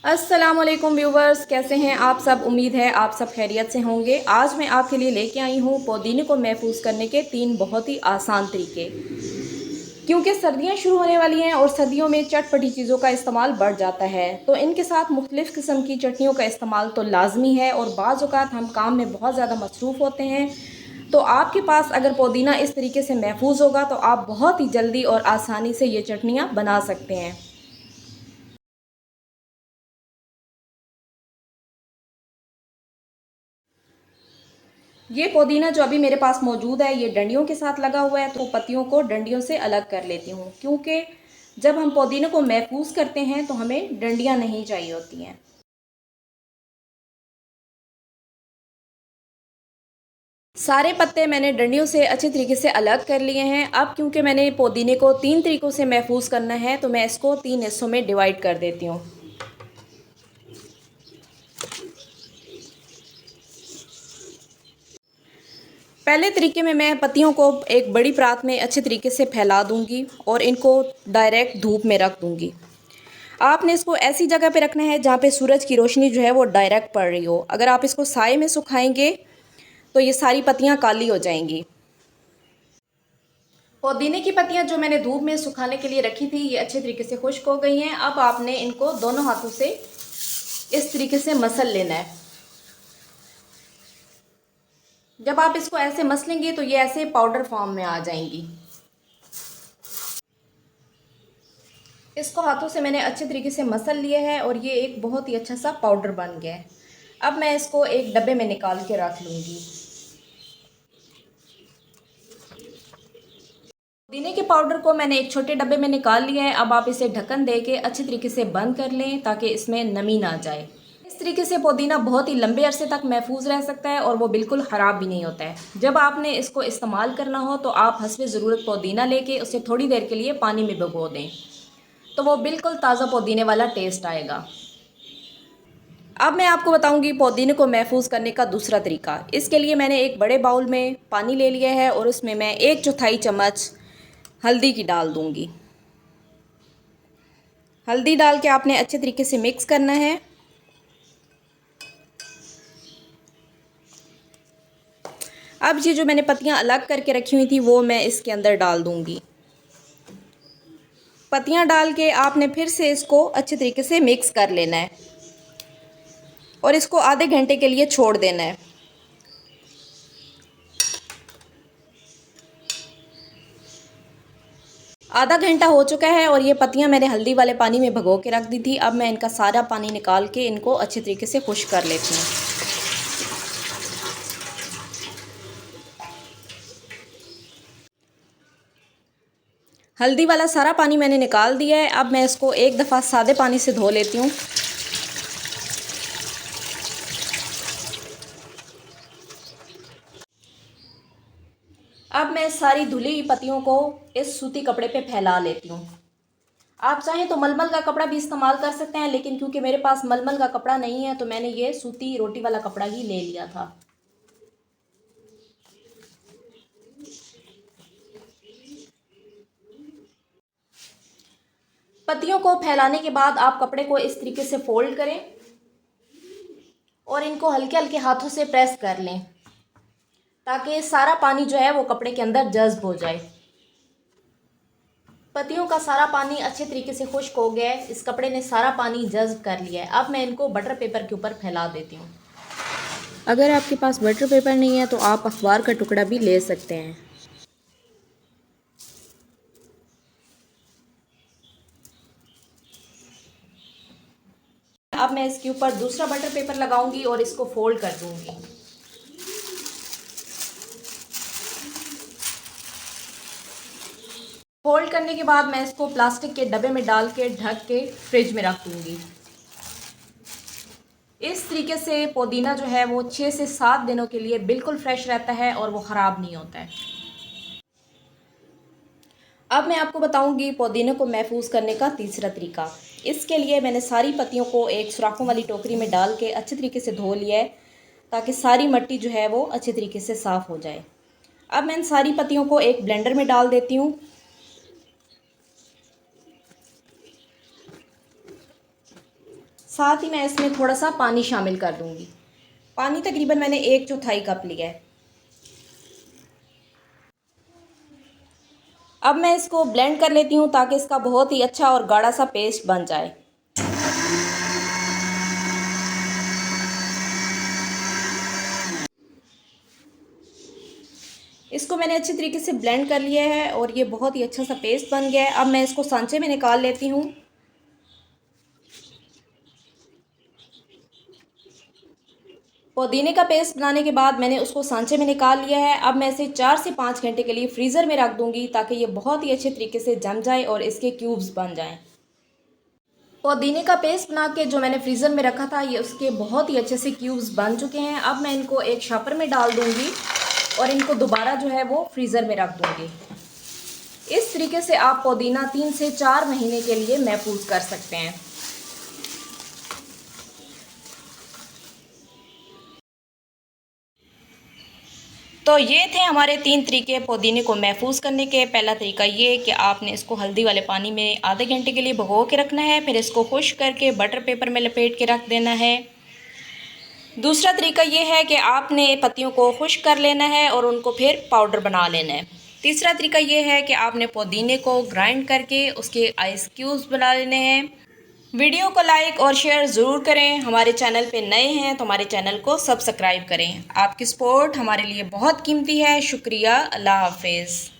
अस्सलामुअलैकुम व्यूवर्स, कैसे हैं आप सब। उम्मीद है आप सब खैरियत से होंगे। आज मैं आपके लिए लेके आई हूँ पुदीने को महफूज करने के 3 बहुत ही आसान तरीके। क्योंकि सर्दियाँ शुरू होने वाली हैं और सर्दियों में चटपटी चीज़ों का इस्तेमाल बढ़ जाता है, तो इनके साथ मुख्तलिफ़ किस्म की चटनियों का इस्तेमाल तो लाजमी है। और बाज़ औक़ात हम काम में बहुत ज़्यादा मसरूफ़ होते हैं, तो आपके पास अगर पुदीना इस तरीके से महफूज होगा तो आप बहुत ही जल्दी और आसानी से ये चटनियाँ बना सकते हैं। ये पुदीना जो अभी मेरे पास मौजूद है, ये डंडियों के साथ लगा हुआ है, तो पत्तियों को डंडियों से अलग कर लेती हूँ, क्योंकि जब हम पुदीने को महफूज करते हैं तो हमें डंडियाँ नहीं चाहिए होती हैं। सारे पत्ते मैंने डंडियों से अच्छे तरीके से अलग कर लिए हैं। अब क्योंकि मैंने पुदीने को 3 तरीक़ों से महफूज करना है, तो मैं इसको 3 हिस्सों में डिवाइड कर देती हूँ। पहले तरीके में मैं पत्तियों को एक बड़ी परात में अच्छे तरीके से फैला दूंगी और इनको डायरेक्ट धूप में रख दूंगी। आपने इसको ऐसी जगह पे रखना है जहाँ पे सूरज की रोशनी जो है वो डायरेक्ट पड़ रही हो। अगर आप इसको साए में सुखाएंगे तो ये सारी पत्तियाँ काली हो जाएंगी। पुदीने की पत्तियाँ जो मैंने धूप में सुखाने के लिए रखी थी, ये अच्छे तरीके से खुश्क हो गई हैं। अब आपने इनको दोनों हाथों से इस तरीके से मसल लेना है। जब आप इसको ऐसे मसलेंगे तो ये ऐसे पाउडर फॉर्म में आ जाएंगी। इसको हाथों से मैंने अच्छे तरीके से मसल लिया है और ये एक बहुत ही अच्छा सा पाउडर बन गया है। अब मैं इसको एक डब्बे में निकाल के रख लूँगी। पुदीने के पाउडर को मैंने एक छोटे डब्बे में निकाल लिया है। अब आप इसे ढक्कन दे के अच्छे तरीके से बंद कर लें ताकि इसमें नमी ना जाए। इस तरीके से पुदीना बहुत ही लंबे अरसे तक महफूज रह सकता है और वो बिल्कुल ख़राब भी नहीं होता है। जब आपने इसको इस्तेमाल करना हो तो आप हस्बे ज़रूरत पुदीना लेके उसे थोड़ी देर के लिए पानी में भिगो दें, तो वो बिल्कुल ताज़ा पुदीने वाला टेस्ट आएगा। अब मैं आपको बताऊंगी पुदीने को महफूज करने का दूसरा तरीका। इसके लिए मैंने एक बड़े बाउल में पानी ले लिया है और उसमें मैं 1/4 चम्मच हल्दी की डाल दूंगी। हल्दी डाल के आपने अच्छे तरीके से मिक्स करना है। अब ये जो मैंने पत्तियां अलग करके रखी हुई थी वो मैं इसके अंदर डाल दूंगी। पत्तियां डाल के आपने फिर से इसको अच्छे तरीके से मिक्स कर लेना है और इसको आधे घंटे के लिए छोड़ देना है। आधा घंटा हो चुका है और ये पत्तियां मैंने हल्दी वाले पानी में भिगो के रख दी थी। अब मैं इनका सारा पानी निकाल के इनको अच्छे तरीके से खुश्क कर लेती हूँ। हल्दी वाला सारा पानी मैंने निकाल दिया है। अब मैं इसको एक दफ़ा सादे पानी से धो लेती हूँ। अब मैं सारी धुली हुई पत्तियों को इस सूती कपड़े पे फैला लेती हूँ। आप चाहें तो मलमल का कपड़ा भी इस्तेमाल कर सकते हैं, लेकिन क्योंकि मेरे पास मलमल का कपड़ा नहीं है तो मैंने ये सूती रोटी वाला कपड़ा ही ले लिया था। पत्तियों को फैलाने के बाद आप कपड़े को इस तरीके से फोल्ड करें और इनको हल्के हल्के हाथों से प्रेस कर लें ताकि सारा पानी जो है वो कपड़े के अंदर जज्ब हो जाए। पत्तियों का सारा पानी अच्छे तरीके से खुश्क हो गया है। इस कपड़े ने सारा पानी जज्ब कर लिया है। अब मैं इनको बटर पेपर के ऊपर फैला देती हूँ। अगर आपके पास बटर पेपर नहीं है तो आप अखबार का टुकड़ा भी ले सकते हैं। अब मैं इसके ऊपर दूसरा बटर पेपर लगाऊंगी और इसको फोल्ड कर दूंगी। फोल्ड करने के बाद मैं इसको प्लास्टिक के डब्बे में डाल के ढक के फ्रिज में रख दूंगी। इस तरीके से पुदीना जो है वो 6 से 7 दिनों के लिए बिल्कुल फ्रेश रहता है और वो ख़राब नहीं होता है। अब मैं आपको बताऊंगी पुदीने को महफूज करने का तीसरा तरीका। इसके लिए मैंने सारी पत्तियों को एक सुराखों वाली टोकरी में डाल के अच्छे तरीके से धो लिया है ताकि सारी मिट्टी जो है वो अच्छे तरीके से साफ़ हो जाए। अब मैं इन सारी पत्तियों को एक ब्लेंडर में डाल देती हूँ। साथ ही मैं इसमें थोड़ा सा पानी शामिल कर दूँगी। पानी तकरीबन मैंने 1/4 कप लिया है। अब मैं इसको ब्लेंड कर लेती हूँ ताकि इसका बहुत ही अच्छा और गाढ़ा सा पेस्ट बन जाए। इसको मैंने अच्छी तरीके से ब्लेंड कर लिया है और ये बहुत ही अच्छा सा पेस्ट बन गया है। अब मैं इसको सांचे में निकाल लेती हूँ। पुदीने का पेस्ट बनाने के बाद मैंने उसको सांचे में निकाल लिया है। अब मैं इसे 4 से 5 घंटे के लिए फ्रीज़र में रख दूँगी ताकि ये बहुत ही अच्छे तरीके से जम जाए और इसके क्यूब्स बन जाएं। पुदीने का पेस्ट बना के जो मैंने फ्रीज़र में रखा था, ये उसके बहुत ही अच्छे से क्यूब्स बन चुके हैं। अब मैं इनको एक शॉपर में डाल दूँगी और इनको दोबारा जो है वो फ्रीज़र में रख दूँगी। इस तरीके से आप पुदीना 3 से 4 महीने के लिए महफूज कर सकते हैं। तो ये थे हमारे 3 तरीके पुदीने को महफूज करने के। पहला तरीका ये कि आपने इसको हल्दी वाले पानी में आधे घंटे के लिए भिगो के रखना है, फिर इसको खुश्क करके बटर पेपर में लपेट के रख देना है। दूसरा तरीका ये है कि आपने पत्तियों को खुश्क कर लेना है और उनको फिर पाउडर बना लेना है। तीसरा तरीका ये है कि आपने पुदीने को ग्राइंड करके उसके आइस क्यूब्स बना लेने हैं। वीडियो को लाइक और शेयर ज़रूर करें। हमारे चैनल पे नए हैं तो हमारे चैनल को सब्सक्राइब करें। आपकी सपोर्ट हमारे लिए बहुत कीमती है। शुक्रिया। अल्लाह हाफिज़।